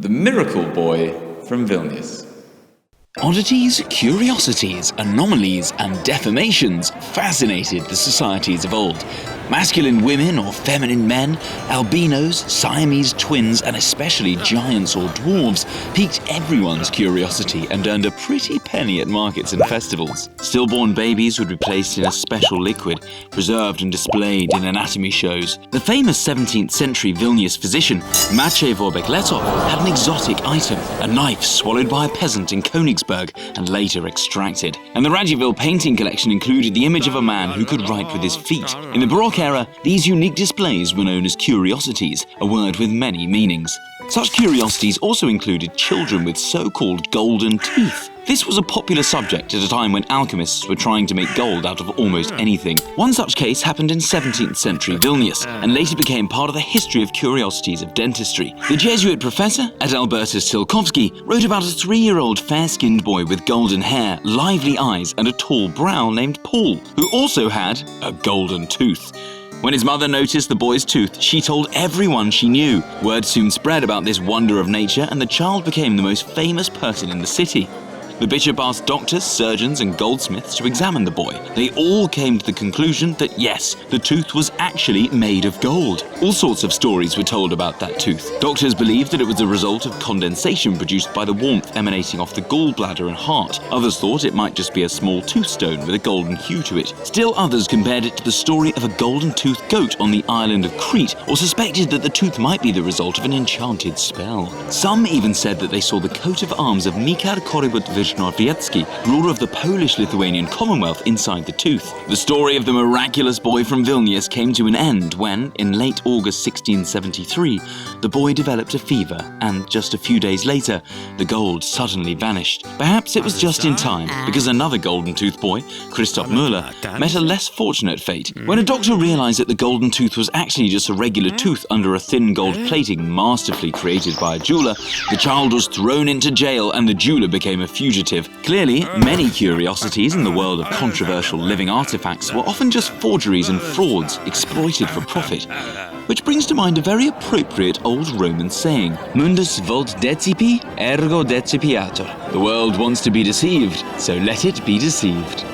The Miracle Boy from Vilnius. Oddities, curiosities, anomalies, and deformations fascinated the societies of old. Masculine women or feminine men, albinos, Siamese twins, and especially giants or dwarves piqued everyone's curiosity and earned a pretty penny at markets and festivals. Stillborn babies would be placed in a special liquid, preserved and displayed in anatomy shows. The famous 17th century Vilnius physician, Maciej Włóczek, had an exotic item, a knife swallowed by a peasant in Königsberg and later extracted. And the Radziwiłł painting collection included the image of a man who could write with his feet. In the Baroque era, these unique displays were known as curiosities, a word with many meanings. Such curiosities also included children with so-called golden teeth. This was a popular subject at a time when alchemists were trying to make gold out of almost anything. One such case happened in 17th century Vilnius and later became part of the history of curiosities of dentistry. The Jesuit professor at Albertus Silkowski wrote about a 3-year-old fair-skinned boy with golden hair, lively eyes and a tall brow named Paul, who also had a golden tooth. When his mother noticed the boy's tooth, she told everyone she knew. Word soon spread about this wonder of nature, and the child became the most famous person in the city. The bishop asked doctors, surgeons, and goldsmiths to examine the boy. They all came to the conclusion that yes, the tooth was actually made of gold. All sorts of stories were told about that tooth. Doctors believed that it was a result of condensation produced by the warmth emanating off the gallbladder and heart. Others thought it might just be a small tooth stone with a golden hue to it. Still others compared it to the story of a golden-toothed goat on the island of Crete, or suspected that the tooth might be the result of an enchanted spell. Some even said that they saw the coat of arms of Michał Korybut-Wiśniewski, ruler of the Polish-Lithuanian Commonwealth, inside the tooth. The story of the miraculous boy from Vilnius came to an end when, in late August 1673, the boy developed a fever, and just a few days later, the gold suddenly vanished. Perhaps it was just in time, because another golden-toothed boy, Christoph Müller, met a less fortunate fate. When a doctor realized that the golden tooth was actually just a regular tooth under a thin gold plating masterfully created by a jeweler, the child was thrown into jail and the jeweler became a fugitive. Clearly, many curiosities in the world of controversial living artifacts were often just forgeries and frauds exploited for profit. Which brings to mind a very appropriate old Roman saying, Mundus vult decipi, ergo decipiator. The world wants to be deceived, so let it be deceived.